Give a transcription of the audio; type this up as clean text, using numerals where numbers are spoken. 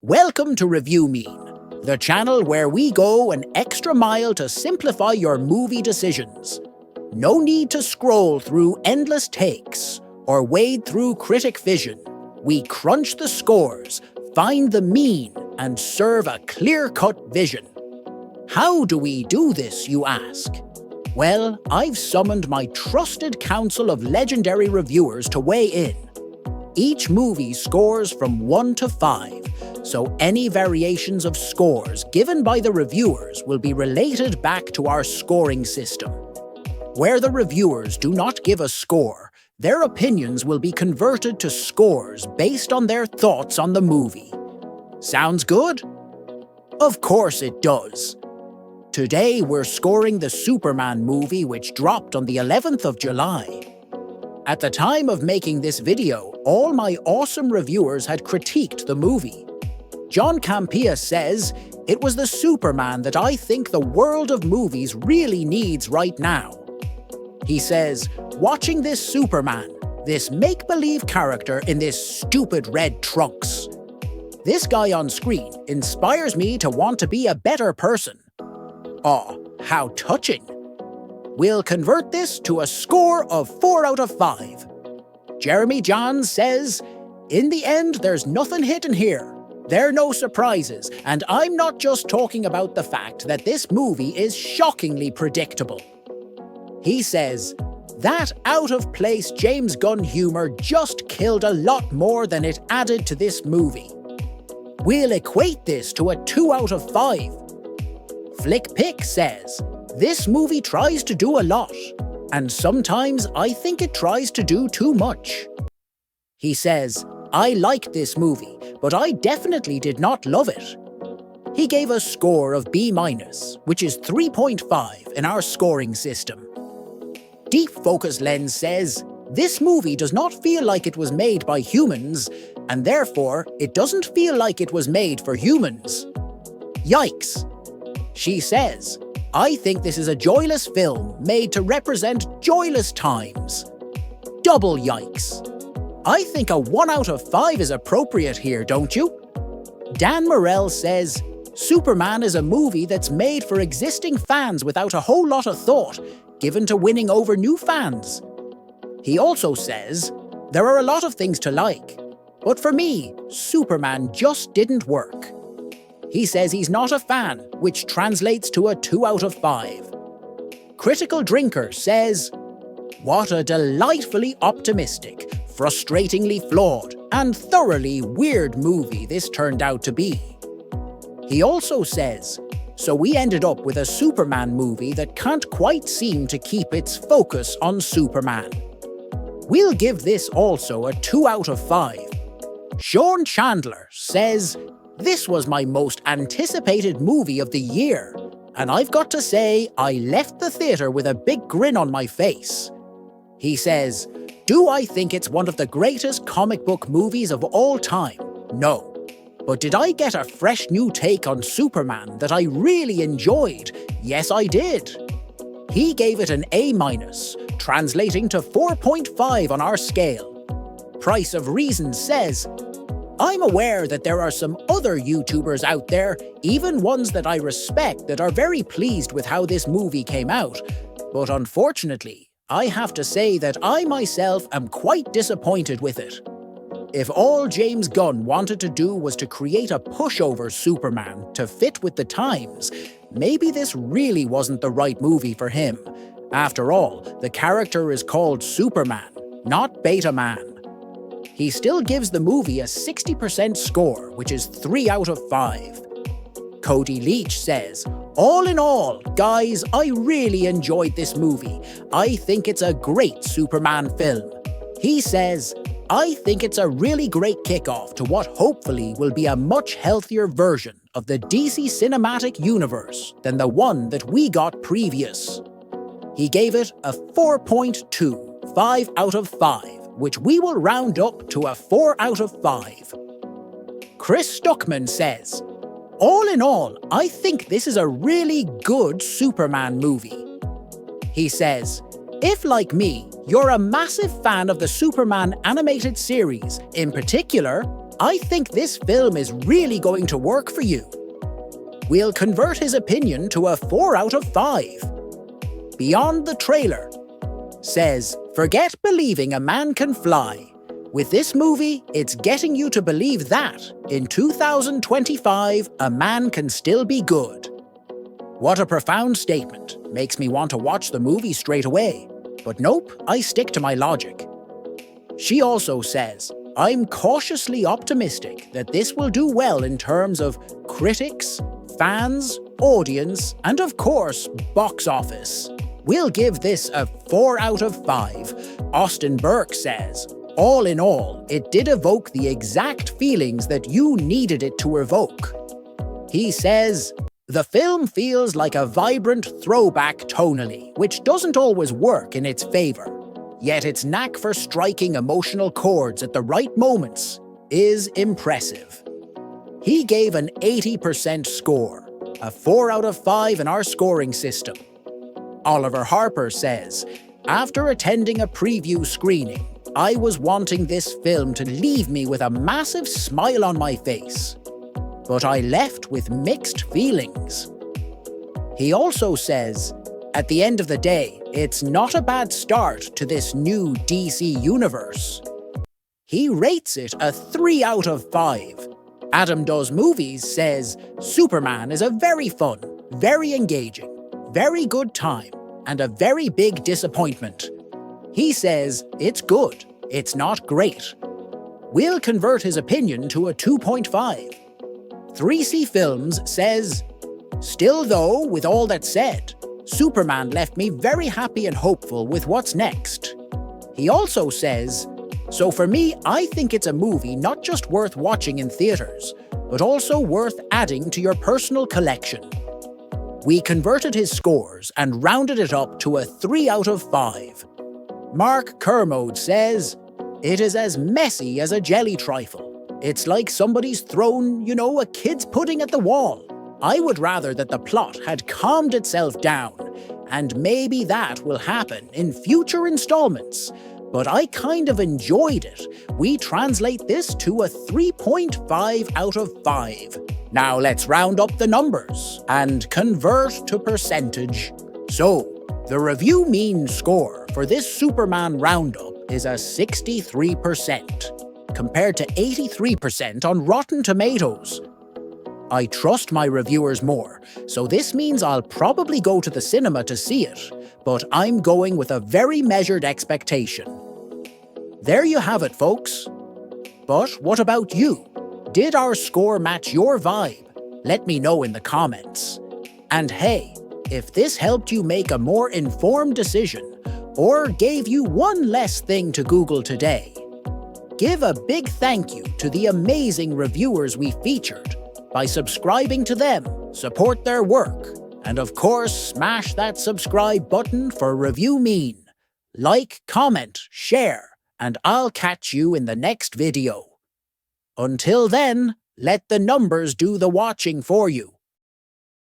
Welcome to ReviewMean, the channel where we go an extra mile to simplify your movie decisions. No need to scroll through endless takes or wade through critic vision. We crunch the scores, find the mean, and serve a clear-cut vision. How do we do this, you ask? Well, I've summoned my trusted council of legendary reviewers to weigh in. Each movie scores from 1 to 5, so any variations of scores given by the reviewers will be related back to our scoring system. Where the reviewers do not give a score, their opinions will be converted to scores based on their thoughts on the movie. Sounds good? Of course it does. Today we're scoring the Superman movie, which dropped on the 11th of July. At the time of making this video, all my awesome reviewers had critiqued the movie. John Campea says, "It was the Superman that I think the world of movies really needs right now." He says, "Watching this Superman, this make-believe character in this stupid red trunks. This guy on screen inspires me to want to be a better person." Oh, how touching. We'll convert this to a score of 4 out of 5. Jeremy Johns says, "In the end, there's nothing hidden here. There are no surprises, and I'm not just talking about the fact that this movie is shockingly predictable." He says, "That out-of-place James Gunn humor just killed a lot more than it added to this movie." We'll equate this to a 2 out of 5. Flick Pick says, "This movie tries to do a lot, and sometimes I think it tries to do too much." He says, "I liked this movie, but I definitely did not love it." He gave a score of B-, which is 3.5 in our scoring system. Deep Focus Lens says, "This movie does not feel like it was made by humans, and therefore it doesn't feel like it was made for humans." Yikes. She says, "I think this is a joyless film made to represent joyless times." Double yikes. I think a 1 out of 5 is appropriate here, don't you? Dan Morell says, "Superman is a movie that's made for existing fans without a whole lot of thought given to winning over new fans." He also says, "There are a lot of things to like, but for me, Superman just didn't work." He says he's not a fan, which translates to a 2 out of 5. Critical Drinker says, "What a delightfully optimistic, frustratingly flawed, and thoroughly weird movie this turned out to be." He also says, "So we ended up with a Superman movie that can't quite seem to keep its focus on Superman." We'll give this also a 2 out of 5. Sean Chandler says, "This was my most anticipated movie of the year, and I've got to say I left the theatre with a big grin on my face." He says, "Do I think it's one of the greatest comic book movies of all time? No. But did I get a fresh new take on Superman that I really enjoyed? Yes, I did." He gave it an A-, translating to 4.5 on our scale. Price of Reason says, "I'm aware that there are some other YouTubers out there, even ones that I respect, that are very pleased with how this movie came out. But unfortunately, I have to say that I myself am quite disappointed with it. If all James Gunn wanted to do was to create a pushover Superman to fit with the times, maybe this really wasn't the right movie for him. After all, the character is called Superman, not Beta Man." He still gives the movie a 60% score, which is 3 out of 5. Cody Leach says, "All in all, guys, I really enjoyed this movie. I think it's a great Superman film." He says, "I think it's a really great kickoff to what hopefully will be a much healthier version of the DC cinematic universe than the one that we got previous." He gave it a 4.2, 5 out of 5. Which we will round up to a 4 out of 5. Chris Stuckman says, "All in all, I think this is a really good Superman movie." He says, "If, like me, you're a massive fan of the Superman animated series, in particular, I think this film is really going to work for you. We'll convert his opinion to a 4 out of 5. Beyond the Trailer says, forget believing a man can fly. With this movie, it's getting you to believe that, in 2025, a man can still be good. What a profound statement. Makes me want to watch the movie straight away. But nope, I stick to my logic. She also says, I'm cautiously optimistic that this will do well in terms of critics, fans, audience, and of course, box office. We'll give this a 4 out of 5. Austin Burke says, all in all, it did evoke the exact feelings that you needed it to evoke. He says, the film feels like a vibrant throwback tonally, which doesn't always work in its favor. Yet its knack for striking emotional chords at the right moments is impressive. He gave an 80% score, a 4 out of 5 in our scoring system. Oliver Harper says, after attending a preview screening, I was wanting this film to leave me with a massive smile on my face. But I left with mixed feelings. He also says, at the end of the day, it's not a bad start to this new DC universe. He rates it a 3 out of 5. Adam Does Movies says, Superman is a very fun, very engaging, very good time, and a very big disappointment. He says, it's good, it's not great. We'll convert his opinion to a 2.5. 3C Films says, still though, with all that said, Superman left me very happy and hopeful with what's next. He also says, so for me, I think it's a movie not just worth watching in theaters, but also worth adding to your personal collection. We converted his scores and rounded it up to a 3 out of 5. Mark Kermode says, it is as messy as a jelly trifle. It's like somebody's thrown, a kid's pudding at the wall. I would rather that the plot had calmed itself down, and maybe that will happen in future installments. But I kind of enjoyed it. We translate this to a 3.5 out of 5. Now let's round up the numbers and convert to percentage. So, the ReviewMean score for this Superman roundup is a 63%, compared to 83% on Rotten Tomatoes. I trust my reviewers more, so this means I'll probably go to the cinema to see it, but I'm going with a very measured expectation. There you have it, folks. But what about you? Did our score match your vibe? Let me know in the comments. And hey, if this helped you make a more informed decision, or gave you one less thing to Google today, give a big thank you to the amazing reviewers we featured by subscribing to them, support their work, and of course smash that subscribe button for ReviewMean. Like, comment, share, and I'll catch you in the next video. Until then, let the numbers do the watching for you.